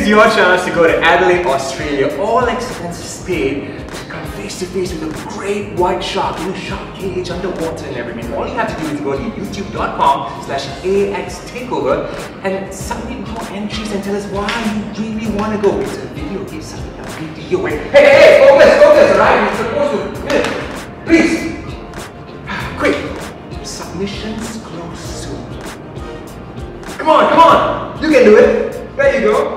is your chance to go to Adelaide, Australia, all expenses paid, to come face to face with a great white shark in a shark cage underwater and everything. All you have to do is go to youtube.com/AXTakeover and submit your entries and tell us why you really want to go. It's a video, okay? Submit a video. Hey, focus, alright? You're supposed to, please. Quick, submissions close soon. Come on, you can do it. There you go.